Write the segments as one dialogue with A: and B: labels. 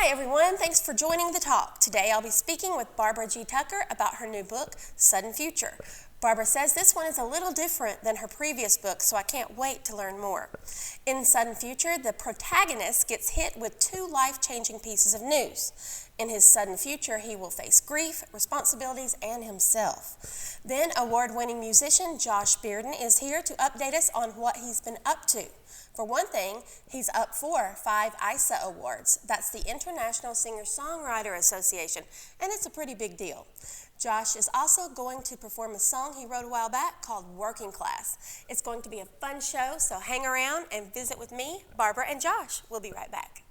A: Hi everyone, thanks for joining the talk. Today I'll be speaking with Barbara G. Tucker about her new book, Sudden Future. Barbara says this one is a little different than her previous book, so I can't wait to learn more. In Sudden Future, the protagonist gets hit with two life-changing pieces of news. In his sudden future, he will face grief, responsibilities, and himself. Then award-winning musician Josh Bearden is here to update us on what he's been up to. For one thing, he's up for 5 ISA awards. That's the International Singer-Songwriter Association, and it's a pretty big deal. Josh is also going to perform a song he wrote a while back called Working Class. It's going to be a fun show, so hang around and visit with me, Barbara, and Josh. We'll be right back.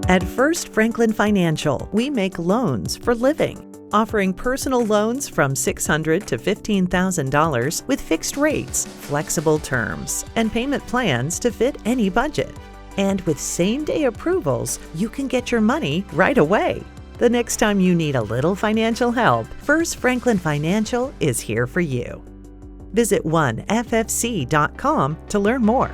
B: At First Franklin Financial, we make loans for living, offering personal loans from $600 to $15,000 with fixed rates, flexible terms, and payment plans to fit any budget. And with same-day approvals, you can get your money right away. The next time you need a little financial help, First Franklin Financial is here for you. Visit oneffc.com to learn more.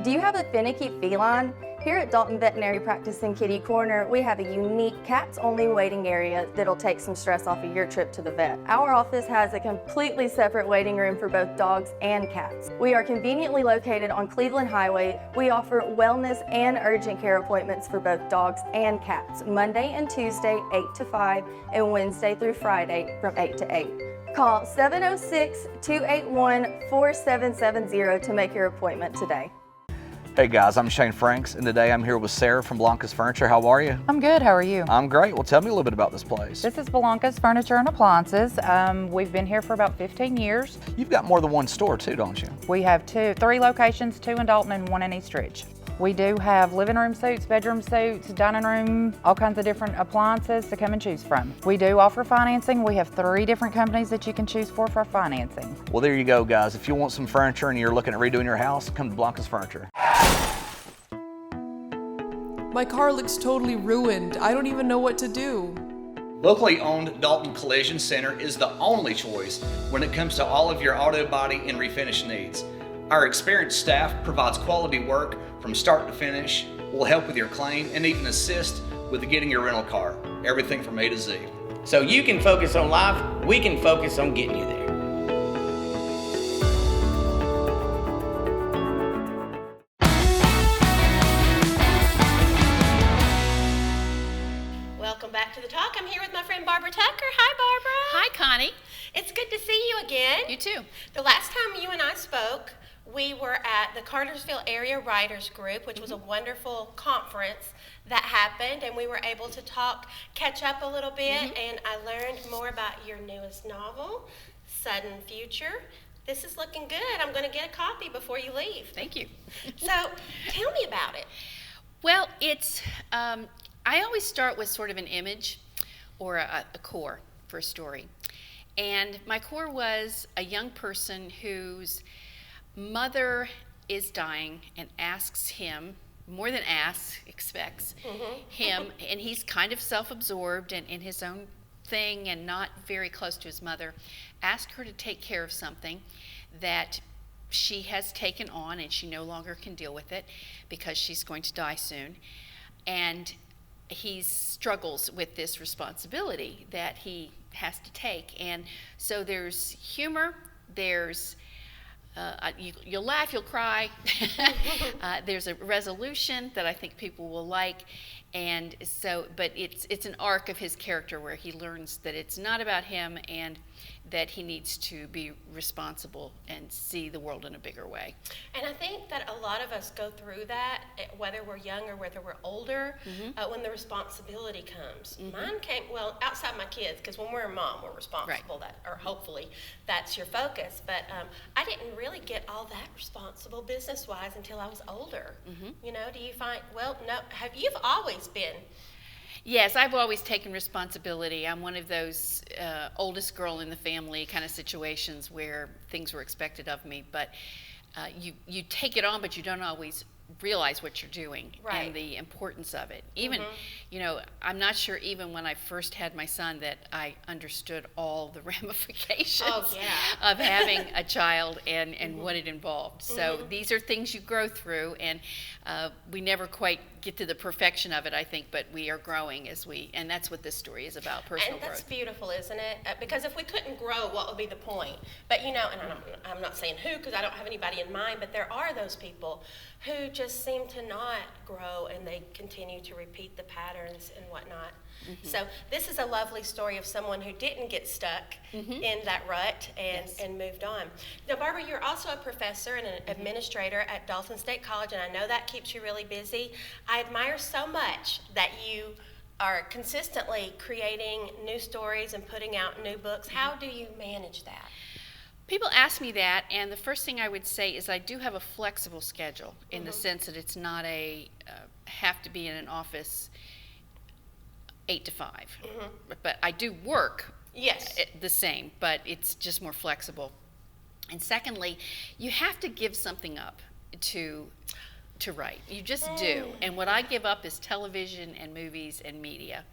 C: Do you have a finicky feline? Here at Dalton Veterinary Practice in Kitty Corner, we have a unique cats-only waiting area that'll take some stress off of your trip to the vet. Our office has a completely separate waiting room for both dogs and cats. We are conveniently located on Cleveland Highway. We offer wellness and urgent care appointments for both dogs and cats, Monday and Tuesday, 8 to 5, and Wednesday through Friday from 8 to 8. Call 706-281-4770 to make your appointment today.
D: Hey guys, I'm Shane Franks, and today I'm here with Sarah from Blanca's Furniture. How are you?
E: I'm good. How are you?
D: I'm great. Well, tell me a little bit about this place.
E: This is Blanca's Furniture and Appliances. We've been here for about 15 years.
D: You've got more than one store too, don't you?
E: We have 3 locations, 2 in Dalton and 1 in East Ridge. We do have living room suites, bedroom suites, dining room, all kinds of different appliances to come and choose from. We do offer financing. We have 3 different companies that you can choose for financing.
D: Well, there you go, guys. If you want some furniture and you're looking at redoing your house, come to Blanca's Furniture.
F: My car looks totally ruined. I don't even know what to do.
G: Locally owned Dalton Collision Center is the only choice when it comes to all of your auto body and refinish needs. Our experienced staff provides quality work from start to finish, will help with your claim, and even assist with getting your rental car. Everything from A to Z.
H: So you can focus on life, we can focus on getting you there.
A: Welcome back to the talk. I'm here with my friend Barbara Tucker. Hi, Barbara.
I: Hi, Connie.
A: It's good to see you again.
I: You too.
A: The last time you and I spoke, we were at the Cartersville Area Writers Group, which was a wonderful conference that happened, and we were able to catch up a little bit, and I learned more about your newest novel, Sudden Future. This is looking good. I'm going to get a copy before you leave.
I: Thank you.
A: So, tell me about it.
I: Well, it's, I always start with sort of an image or a core for a story. And my core was a young person whose mother is dying and asks him, more than asks, expects him, and he's kind of self-absorbed and in his own thing and not very close to his mother, ask her to take care of something that she has taken on and she no longer can deal with it because she's going to die soon. And he struggles with this responsibility that he has to take. And so there's humor, there's you'll laugh, you'll cry. There's a resolution that I think people will like, and so, but it's an arc of his character where he learns that it's not about him and that he needs to be responsible and see the world in a bigger way.
A: And I think that a lot of us go through that, whether we're young or whether we're older, when the responsibility comes. Mine came, well, outside my kids, because when we're a mom, we're responsible,
I: Right.
A: or hopefully that's your focus. But I didn't really get all that responsible business-wise until I was older. You know, do you find, well, no, you've always been?
I: Yes, I've always taken responsibility. I'm one of those oldest girl in the family kind of situations where things were expected of me, but you take it on, but you don't always realize what you're doing
A: Right.
I: and the importance of it. Even, you know, I'm not sure even when I first had my son that I understood all the ramifications of having a child and what it involved. So these are things you grow through, and we never quite get to the perfection of it, I think, but we are growing and that's what this story is about, personal
A: And that's
I: growth.
A: beautiful, isn't it? Because if we couldn't grow, what would be the point? But you know, and I'm not saying who, because I don't have anybody in mind, but there are those people who just seem to not grow, and they continue to repeat the patterns and whatnot. So this is a lovely story of someone who didn't get stuck in that rut and moved on. Now, Barbara, you're also a professor and an administrator at Dalton State College, and I know that keeps you really busy. I admire so much that you are consistently creating new stories and putting out new books. How do you manage that?
I: People ask me that, and the first thing I would say is I do have a flexible schedule in the sense that it's not a have to be in an office 8 to 5. But I do work the same, but it's just more flexible. And secondly, you have to give something up to write. You just do. And what I give up is television and movies and media.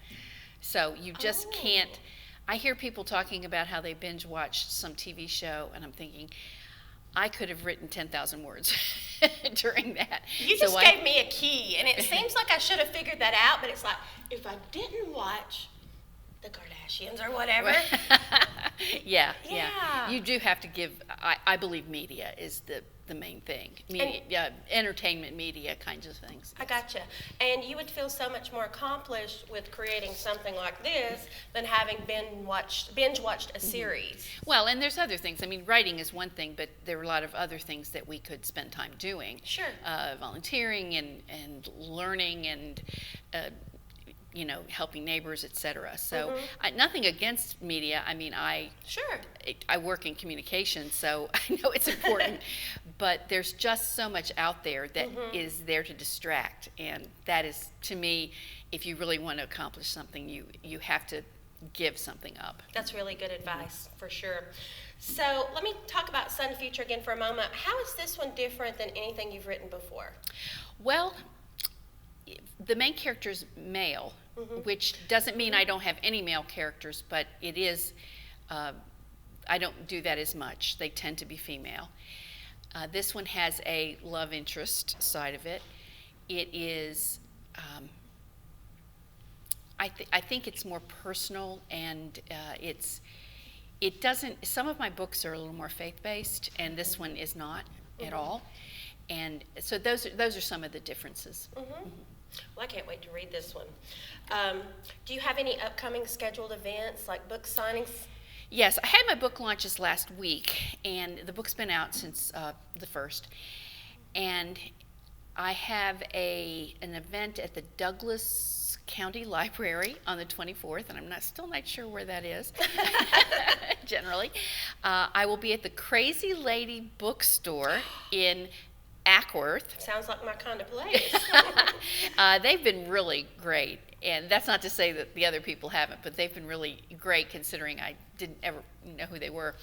I: So you just can't. I hear people talking about how they binge watched some TV show, and I'm thinking, I could have written 10,000 words during that.
A: You just gave me a key, and it seems like I should have figured that out, but it's like, if I didn't watch the Kardashians or whatever.
I: Yeah. You do have to give, I believe media is the main thing. Media, entertainment, media kinds of things.
A: I gotcha. And you would feel so much more accomplished with creating something like this than having binge watched a series.
I: Well, and there's other things. I mean, writing is one thing, but there are a lot of other things that we could spend time doing.
A: Sure.
I: Volunteering and learning and you know, helping neighbors, etc. So nothing against media. I mean, I work in communication, so I know it's important. But there's just so much out there that is there to distract, and that is, to me, if you really want to accomplish something, you have to give something up.
A: That's really good advice, for sure. So let me talk about Sudden Future again for a moment. How is this one different than anything you've written before?
I: Well, the main character is male, which doesn't mean I don't have any male characters, but it is, I don't do that as much. They tend to be female. This one has a love interest side of it. It is, I think it's more personal, and it doesn't, some of my books are a little more faith-based, and this one is not at all. And so those are some of the differences.
A: Well, I can't wait to read this one. Do you have any upcoming scheduled events, like book signings?
I: Yes, I had my book launches last week, and the book's been out since the 1st. And I have an event at the Douglas County Library on the 24th, and I'm still not sure where that is, generally. I will be at the Crazy Lady Bookstore in Ackworth.
A: Sounds like my kind of place.
I: They've been really great, and that's not to say that the other people haven't, but they've been really great considering I didn't ever know who they were.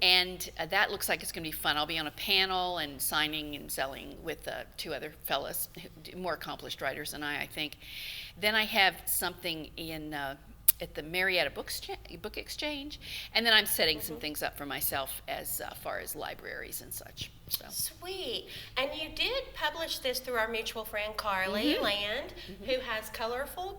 I: And that looks like it's going to be fun. I'll be on a panel and signing and selling with 2 other fellas, more accomplished writers than I think. Then I have something at the Marietta Book Exchange, and then I'm setting some things up for myself as far as libraries and such. So.
A: Sweet. And you did publish this through our mutual friend Carly Land, who has Colorful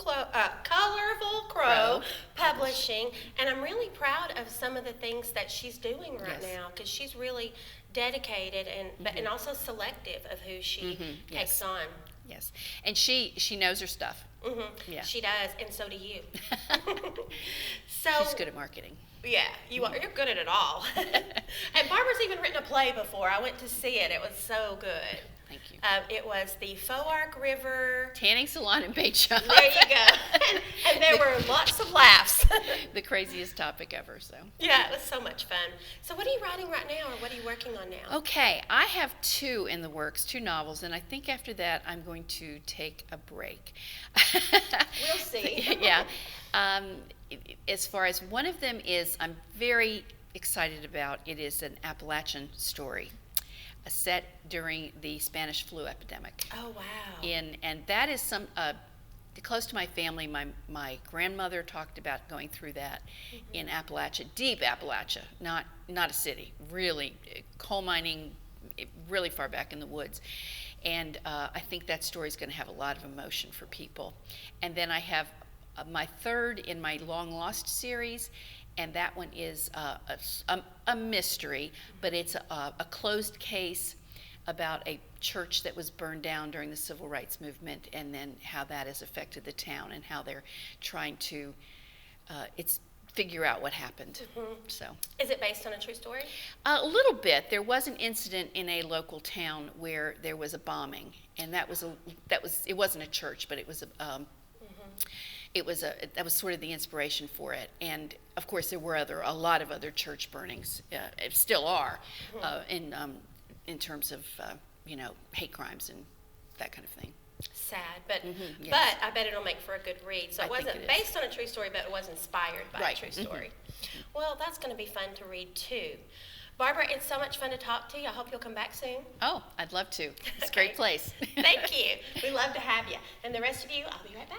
A: Crow Publishing, and I'm really proud of some of the things that she's doing right now, because she's really dedicated and also selective of who she takes on.
I: Yes, and she knows her stuff. Yeah.
A: She does, and so do you. So
I: she's good at marketing.
A: Yeah, you are. You're good at it all. And Barbara's even written a play before. I went to see it. It was so good.
I: Thank you.
A: It was the Faux Arc River
I: Tanning Salon in Bayshore.
A: There you go. And there were lots of laughs.
I: The craziest topic ever. So.
A: Yeah, it was so much fun. So what are you writing right now, or what are you working on now?
I: Okay, I have 2 in the works, 2 novels, and I think after that I'm going to take a break.
A: We'll see.
I: Yeah. As far as one of them is, I'm very excited about. It is an Appalachian story. set during the Spanish flu epidemic.
A: Oh, wow.
I: And that is close to my family. My grandmother talked about going through that in Appalachia, deep Appalachia, not a city, really coal mining, really far back in the woods. And I think that story is going to have a lot of emotion for people. And then I have my third in my Long Lost series, and that one is a mystery, but it's a closed case about a church that was burned down during the Civil Rights Movement, and then how that has affected the town and how they're trying to figure out what happened. So,
A: is it based on a true story?
I: a little bit. There was an incident in a local town where there was a bombing, and it wasn't a church, but it was that was sort of the inspiration for it. And of course there were a lot of other church burnings, still are, in terms of hate crimes and that kind of thing.
A: Sad, but
I: yes.
A: but I bet it'll make for a good read. So
I: I
A: it
I: think
A: wasn't
I: it is.
A: based on a true story, but it was inspired by
I: Right.
A: a true story. Well, that's going to be fun to read too. Barbara, it's so much fun to talk to you. I hope you'll come back soon.
I: Oh, I'd love to. It's a
A: Okay.
I: great place.
A: Thank you. We love to have you. And the rest of you, I'll be right back.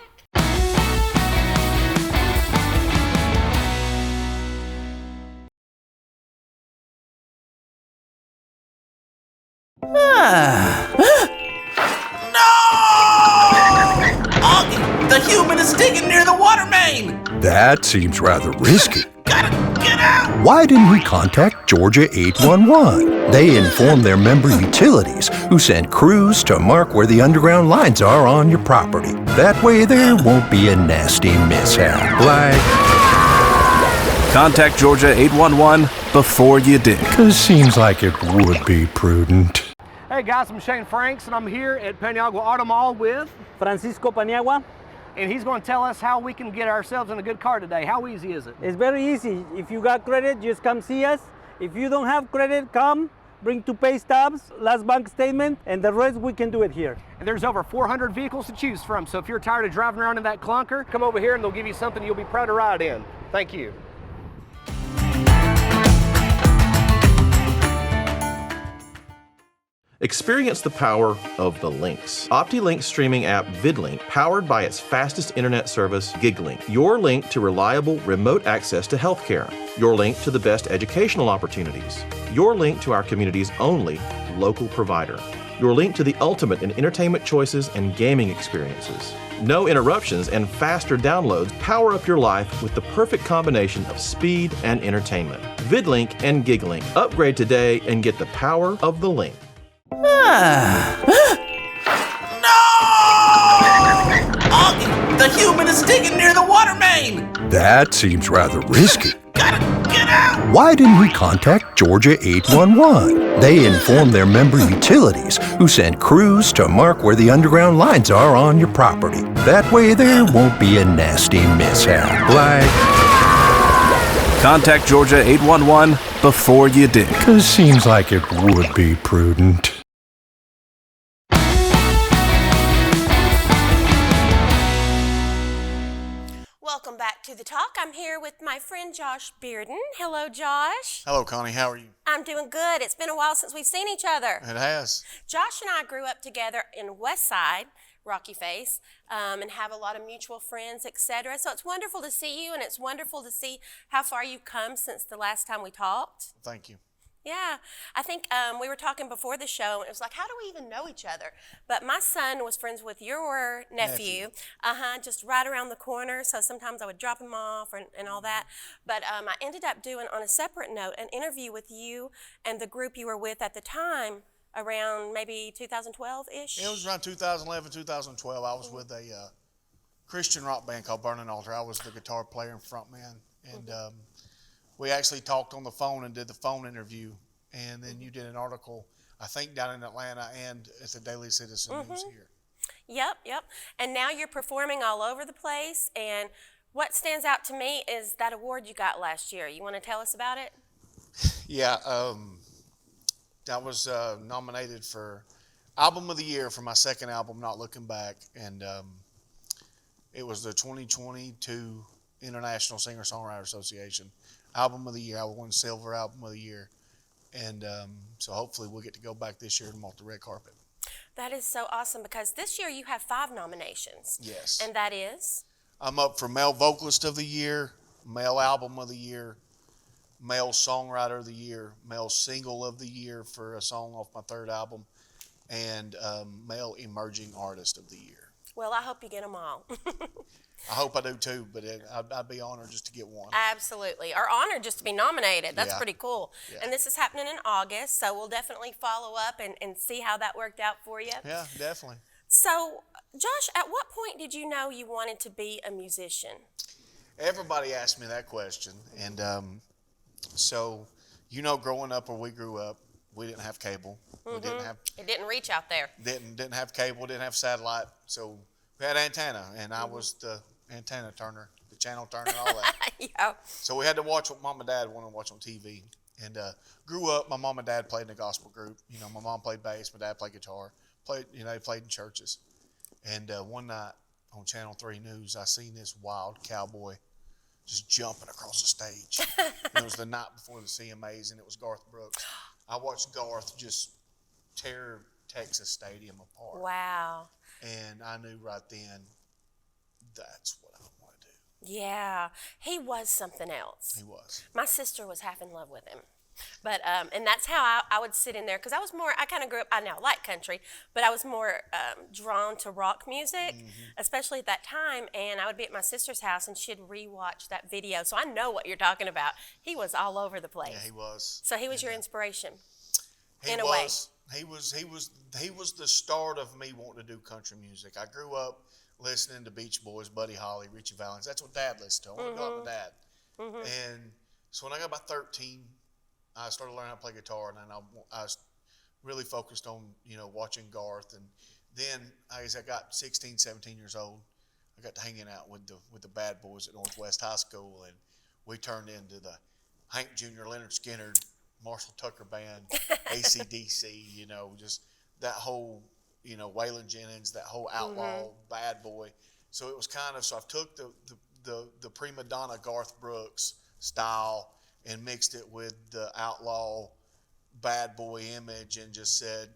J: Augie, the human is digging near the water main!
K: That seems rather risky.
J: Gotta get out!
K: Why didn't he contact Georgia 811? They inform their member utilities, who send crews to mark where the underground lines are on your property. That way there won't be a nasty mishap, like...
L: Contact Georgia 811 before you dig.
K: 'Cause seems like it would be prudent.
M: Hey guys, I'm Shane Franks, and I'm here at Paniagua Auto Mall with
N: Francisco Paniagua.
M: and he's going to tell us how we can get ourselves in a good car today. How easy is it?
N: It's very easy. If you got credit, just come see us. If you don't have credit, come, bring 2 pay stubs, last bank statement, and the rest we can do it here.
M: And there's over 400 vehicles to choose from, so if you're tired of driving around in that clunker, come over here and they'll give you something you'll be proud to ride in. Thank you.
O: Experience the power of the links. OptiLink streaming app VidLink, powered by its fastest internet service, GigLink. Your link to reliable remote access to healthcare. Your link to the best educational opportunities. Your link to our community's only local provider. Your link to the ultimate in entertainment choices and gaming experiences. No interruptions and faster downloads power up your life with the perfect combination of speed and entertainment. VidLink and GigLink. Upgrade today and get the power of the link.
J: Augie, the human is digging near the water main!
K: That seems rather risky.
J: Gotta get out!
K: Why didn't he contact Georgia 811? They inform their member utilities, who send crews to mark where the underground lines are on your property. That way there won't be a nasty mishap, like...
L: Contact Georgia 811 before you dig.
K: 'Cause seems like it would be prudent.
A: Welcome back to The Talk. I'm here with my friend Josh Bearden. Hello, Josh.
P: Hello, Connie. How are you?
A: I'm doing good. It's been a while since we've seen each other.
P: It has.
A: Josh and I grew up together in West Side, Rocky Face, and have a lot of mutual friends, etc. So it's wonderful to see you, and it's wonderful to see how far you've come since the last time we talked.
P: Thank you.
A: Yeah, I think we were talking before the show, and it was like, how do we even know each other? But my son was friends with your nephew, just right around the corner, so sometimes I would drop him off and all that. But I ended up doing, on a separate note, an interview with you and the group you were with at the time, around maybe 2012-ish?
P: It was around 2011, 2012. I was with a Christian rock band called Burning Altar. I was the guitar player and frontman, and we actually talked on the phone and did the phone interview, and then you did an article, I think, down in Atlanta and at the Daily Citizen News here.
A: Yep. And now you're performing all over the place, and what stands out to me is that award you got last year. You want to tell us about it?
P: Yeah, I was nominated for Album of the Year for my second album, Not Looking Back, and it was the 2022 International Singer-Songwriter Association Album of the Year. I won Silver Album of the Year. And so hopefully we'll get to go back this year and walk the red carpet.
A: That is so awesome because this year you have 5 nominations.
P: Yes.
A: And that is?
P: I'm up for Male Vocalist of the Year, Male Album of the Year, Male Songwriter of the Year, Male Single of the Year for a song off my 3rd album, and Male Emerging Artist of the Year.
A: Well, I hope you get them all.
P: I hope I do too, but I'd be honored just to get one.
A: Absolutely. Or honored just to be nominated. That's
P: Yeah.
A: pretty cool.
P: Yeah.
A: And this is happening in August, so we'll definitely follow up and see how that worked out for you.
P: Yeah, definitely.
A: So, Josh, at what point did you know you wanted to be a musician?
P: Everybody asked me that question, and so growing up where we grew up, we didn't have cable. We didn't have.
A: It didn't reach out there.
P: Didn't have cable. Didn't have satellite. So we had antenna, and I was the antenna turner, the channel turner, all that.
A: Yeah.
P: So we had to watch what mom and dad wanted to watch on TV. And grew up, my mom and dad played in a gospel group. My mom played bass, my dad played guitar. They played in churches. And one night on Channel 3 News, I seen this wild cowboy just jumping across the stage. It was the night before the CMAs, and it was Garth Brooks. I watched Garth just tear Texas Stadium apart.
A: Wow.
P: And I knew right then, that's what I want to do.
A: Yeah. He was something else.
P: He was.
A: My sister was half in love with him. But, and that's how I would sit in there, because I kind of grew up, I now like country, but I was more drawn to rock music, especially at that time, and I would be at my sister's house, and she'd rewatch that video, so I know what you're talking about. He was all over the place.
P: Yeah, he was.
A: So he was your inspiration,
P: in a way. He was the start of me wanting to do country music. I grew up listening to Beach Boys, Buddy Holly, Richie Valens. That's what Dad listened to. I wanted to go out with Dad. And so when I got about 13, I started learning how to play guitar, and then I was really focused on, watching Garth. And then as I got 16, 17 years old, I got to hanging out with the bad boys at Northwest High School, and we turned into the Hank Jr., Leonard Skinner, Marshall Tucker Band, AC/DC, just that whole, Waylon Jennings, that whole outlaw bad boy. So it was so I took the prima donna Garth Brooks style and mixed it with the outlaw bad boy image and just said,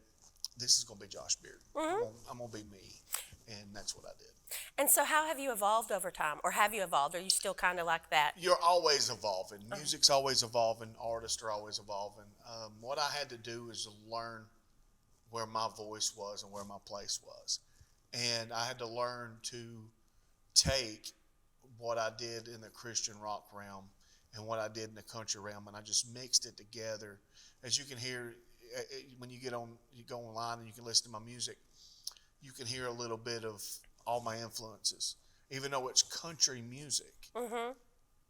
P: this is going to be Josh Bearden. I'm going to be me. And that's what I did.
A: And so how have you evolved over time? Or have you evolved? Or are you still kind of like that?
P: You're always evolving. Music's always evolving. Artists are always evolving. What I had to do is learn where my voice was and where my place was. And I had to learn to take what I did in the Christian rock realm and what I did in the country realm, and I just mixed it together. As you can hear, when you go online and you can listen to my music, you can hear a little bit of all my influences. Even though it's country music,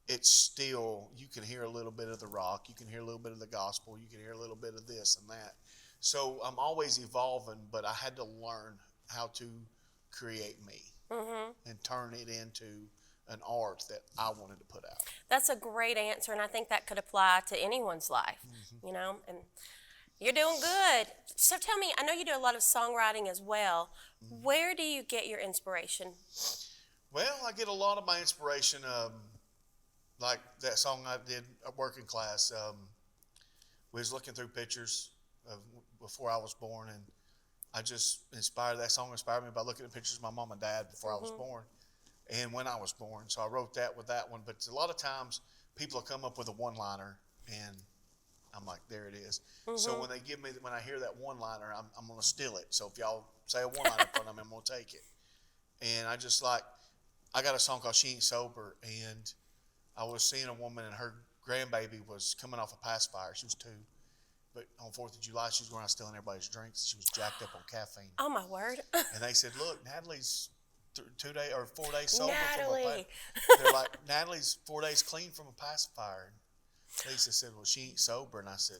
P: it's still, you can hear a little bit of the rock, you can hear a little bit of the gospel, you can hear a little bit of this and that. So I'm always evolving, but I had to learn how to create me and turn it into an art that I wanted to put out.
A: That's a great answer, and I think that could apply to anyone's life, and you're doing good. So tell me, I know you do a lot of songwriting as well. Where do you get your inspiration?
P: Well, I get a lot of my inspiration, like that song I did, Working Class. We was looking through pictures of before I was born, and that song inspired me by looking at pictures of my mom and dad before I was born. And when I was born. So I wrote that with that one. But a lot of times people will come up with a one-liner, and I'm like, there it is. So when I hear that one-liner, I'm going to steal it. So if y'all say a one-liner in front of me, I'm going to take it. And I got a song called She Ain't Sober, and I was seeing a woman, and her grandbaby was coming off a pacifier. She was 2. But on 4th of July, she was going around stealing everybody's drinks. She was jacked up on caffeine.
A: Oh, my word.
P: And they said, look, Natalie's 4 days sober
A: Natalie.
P: from they're like, Natalie's 4 days clean from a pacifier. And Lisa said, well, she ain't sober. And I said,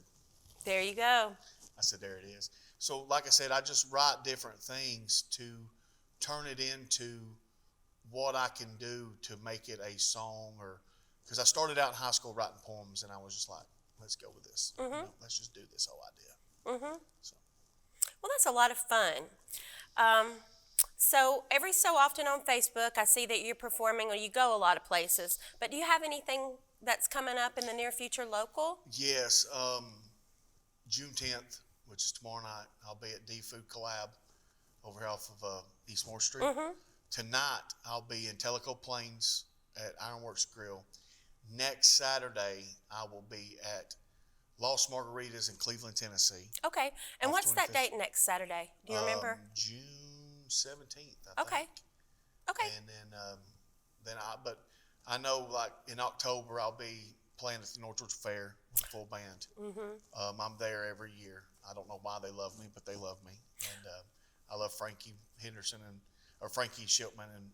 A: there you go.
P: I said, there it is. So like I said, I just write different things to turn it into what I can do to make it a song, or because I started out in high school writing poems, and I was just like, let's go with this. Let's just do this whole idea. So.
A: Well, that's a lot of fun. So every so often on Facebook, I see that you're performing, or you go a lot of places, but do you have anything that's coming up in the near future local?
P: Yes. June 10th, which is tomorrow night, I'll be at D Food Collab over here off of East Moore Street. Tonight, I'll be in Tellico Plains at Ironworks Grill. Next Saturday, I will be at Lost Margaritas in Cleveland, Tennessee.
A: Okay. And what's that date next Saturday? Do you remember?
P: June 17th, I think.
A: Okay. Okay.
P: And then but I know like in October I'll be playing at the North Georgia Fair with a full band. I'm there every year. I don't know why they love me, but they love me. And I love Frankie Henderson or Frankie Shipman and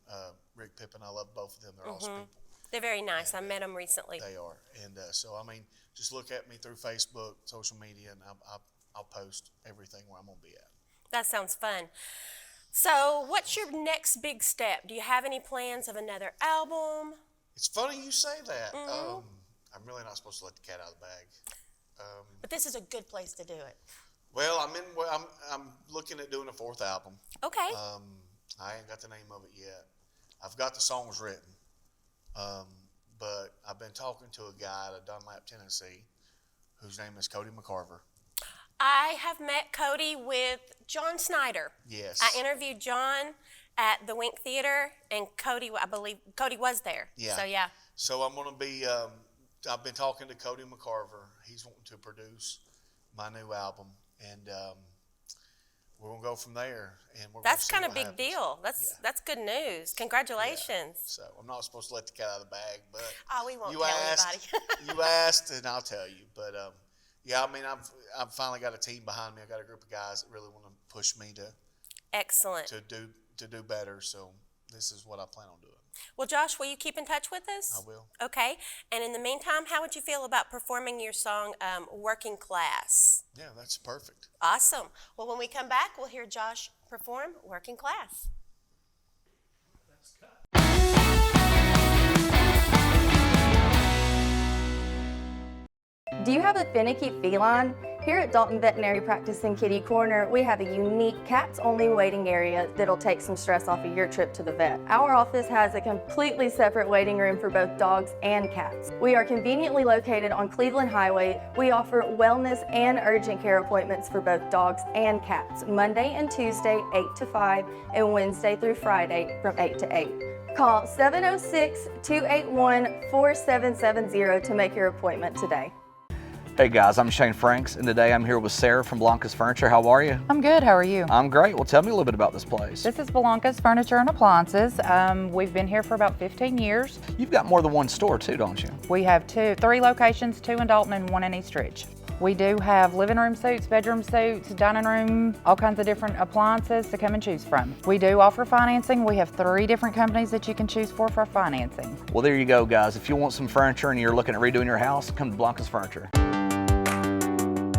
P: Rick Pippin. I love both of them. They're awesome people.
A: They're very nice. I met them recently.
P: They are. And so, I mean, just look at me through Facebook, social media, and I'll post everything where I'm going to be at.
A: That sounds fun. So what's your next big step? Do you have any plans of another album?
P: It's funny you say that. I'm really not supposed to let the cat out of the bag.
A: But this is a good place to do it.
P: Well, I'm looking at doing a 4th album.
A: Okay.
P: I ain't got the name of it yet. I've got the songs written. But I've been talking to a guy out of Dunlap, Tennessee, whose name is Cody McCarver.
A: I have met Cody with John Snyder.
P: Yes.
A: I interviewed John at the Wink Theater, and Cody, I believe, Cody was there.
P: Yeah.
A: So, yeah.
P: So I'm going to be, I've been talking to Cody McCarver. He's wanting to produce my new album, and we're going to go from there. And
A: that's kind of a big deal. That's good news. Congratulations.
P: Yeah. So I'm not supposed to let the cat out of the bag, but
A: we won't tell anybody.
P: You asked, and I'll tell you. But yeah, I mean, I've finally got a team behind me. I got a group of guys that really want to push me to
A: excellent
P: to do better. So this is what I plan on doing.
A: Well, Josh, will you keep in touch with us?
P: I will.
A: Okay. And in the meantime, how would you feel about performing your song, Working Class?
P: Yeah, that's perfect.
A: Awesome. Well, when we come back, we'll hear Josh perform Working Class.
C: Do you have a finicky feline? Here at Dalton Veterinary Practice in Kitty Corner, we have a unique cats-only waiting area that'll take some stress off of your trip to the vet. Our office has a completely separate waiting room for both dogs and cats. We are conveniently located on Cleveland Highway. We offer wellness and urgent care appointments for both dogs and cats, Monday and Tuesday, 8 to 5, and Wednesday through Friday from 8 to 8. Call 706-281-4770 to make your appointment today.
D: Hey guys, I'm Shane Franks, and today I'm here with Sarah from Blanca's Furniture. How are you?
E: I'm good, how are you?
D: I'm great. Well, tell me a little bit about this place.
E: This is Blanca's Furniture and Appliances. We've been here for about 15 years.
D: You've got more than one store too, don't you?
E: We have 3 locations, 2 in Dalton and 1 in East Ridge. We do have living room suites, bedroom suites, dining room, all kinds of different appliances to come and choose from. We do offer financing. We have 3 different companies that you can choose for financing.
D: Well, there you go, guys. If you want some furniture and you're looking at redoing your house, come to Blanca's Furniture.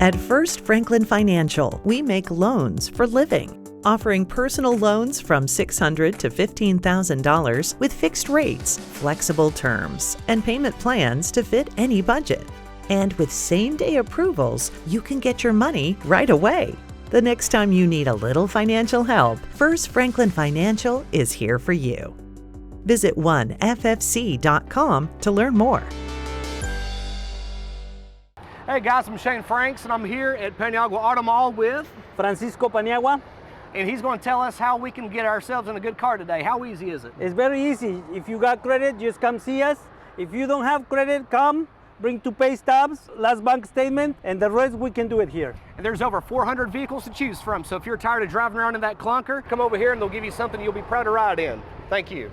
B: At First Franklin Financial, we make loans for living, offering personal loans from $600 to $15,000 with fixed rates, flexible terms, and payment plans to fit any budget. And with same-day approvals, you can get your money right away. The next time you need a little financial help, First Franklin Financial is here for you. Visit oneffc.com to learn more.
M: Hey guys, I'm Shane Franks, and I'm here at Paniagua Auto Mall with
N: Francisco Paniagua.
M: And he's going to tell us how we can get ourselves in a good car today. How easy is it?
N: It's very easy. If you got credit, just come see us. If you don't have credit, come. Bring 2 pay stubs, last bank statement, and the rest we can do it here.
M: And there's over 400 vehicles to choose from, so if you're tired of driving around in that clunker, come over here and they'll give you something you'll be proud to ride in. Thank you.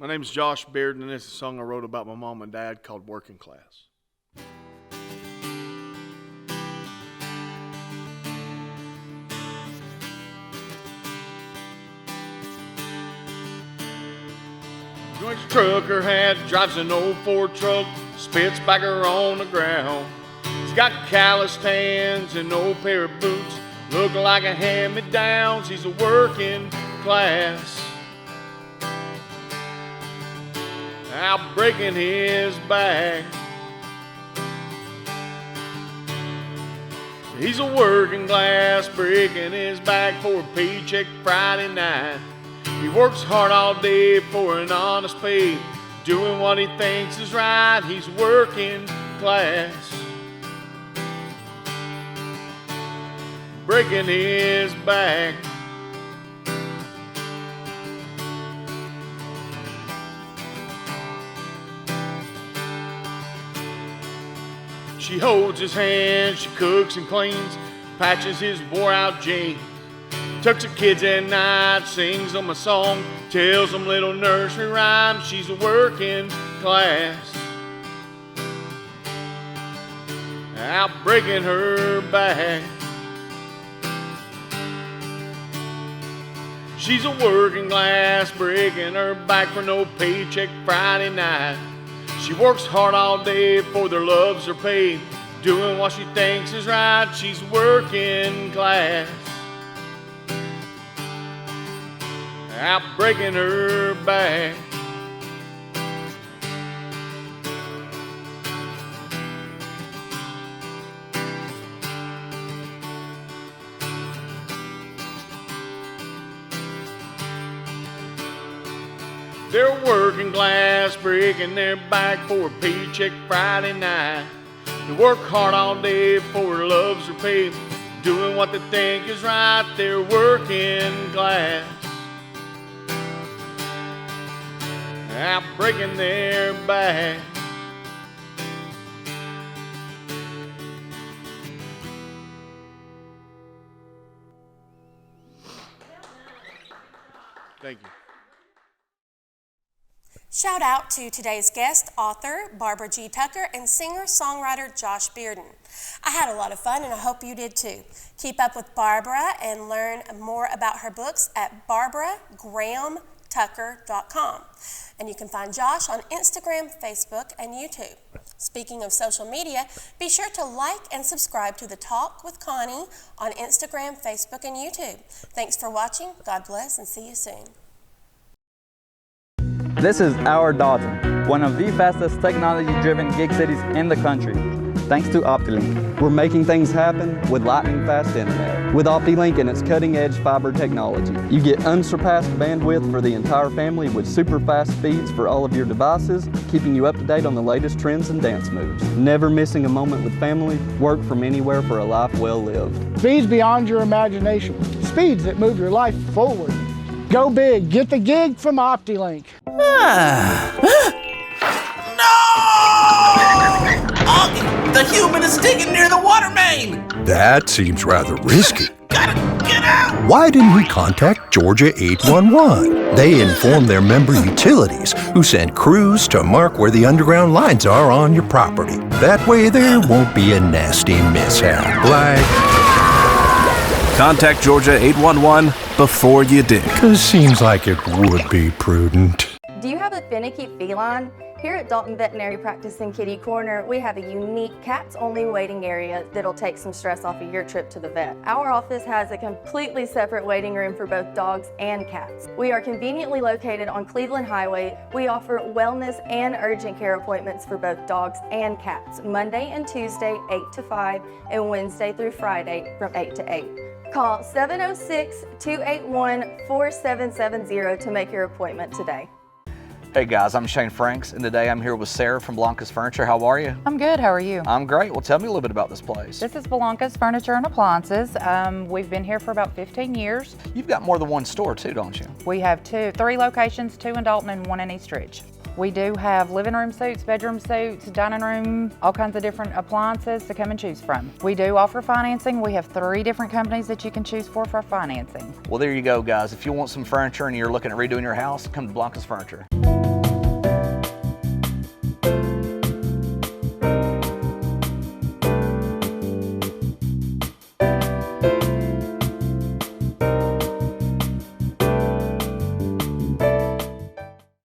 P: My name's Josh Bearden, and this is a song I wrote about my mom and dad called Working Class. Joins a trucker hat, drives an old Ford truck, spits bagger on the ground. He's got calloused hands and no pair of boots, looking like a hand-me-downs. He's a working class, out breaking his back. He's a working class, breaking his back for a paycheck Friday night.
Q: He works hard all day for an honest pay, doing what he thinks is right. He's working class, breaking his back. She holds his hand, she cooks and cleans, patches his wore-out jeans, tucks her kids at night, sings them a song, tells them little nursery rhymes. She's a working class, out breaking her back. She's a working class, breaking her back for no paycheck Friday night. She works hard all day for their loves are paid, doing what she thinks is right. She's working class, out breaking her back. They're working class, breaking their back for a paycheck Friday night. They work hard all day for loves are paid, doing what they think is right. They're working class, out breaking their back. Thank you.
A: Shout out to today's guest, author Barbara G. Tucker, and singer-songwriter Josh Bearden. I had a lot of fun, and I hope you did too. Keep up with Barbara and learn more about her books at barbaragrahamtucker.com. And you can find Josh on Instagram, Facebook, and YouTube. Speaking of social media, be sure to like and subscribe to The Talk with Connie on Instagram, Facebook, and YouTube. Thanks for watching. God bless, and see you soon.
R: This is our Dalton, one of the fastest technology-driven gig cities in the country, thanks to OptiLink. We're making things happen with lightning-fast internet. With OptiLink and its cutting-edge fiber technology, you get unsurpassed bandwidth for the entire family with super-fast speeds for all of your devices, keeping you up to date on the latest trends and dance moves. Never missing a moment with family, work from anywhere for a life well lived.
S: Speeds beyond your imagination. Speeds that move your life forward. Go big. Get the gig from OptiLink.
J: No! Augie, the human is digging near the water main!
K: That seems rather risky.
J: Gotta get out!
K: Why didn't we contact Georgia 811? They inform their member utilities, who send crews to mark where the underground lines are on your property. That way there won't be a nasty mishap, like...
L: Contact Georgia 811 before you dig.
K: 'Cause seems like it would be prudent.
C: Do you have a finicky feline? Here at Dalton Veterinary Practice in Kitty Corner, we have a unique cats-only waiting area that'll take some stress off of your trip to the vet. Our office has a completely separate waiting room for both dogs and cats. We are conveniently located on Cleveland Highway. We offer wellness and urgent care appointments for both dogs and cats, Monday and Tuesday, 8 to 5, and Wednesday through Friday from 8 to 8. Call 706-281-4770 to make your appointment today.
D: Hey guys, I'm Shane Franks, and today I'm here with Sarah from Blanca's Furniture. How are you?
E: I'm good, how are you?
D: I'm great. Well, tell me a little bit about this place.
E: This is Blanca's Furniture and Appliances. We've been here for about 15 years.
D: You've got more than one store too, don't you?
E: We have three locations, 2 in Dalton and 1 in East Ridge. We do have living room suites, bedroom suites, dining room, all kinds of different appliances to come and choose from. We do offer financing. We have 3 different companies that you can choose for financing.
D: Well, there you go, guys. If you want some furniture and you're looking at redoing your house, come to Blanca's Furniture.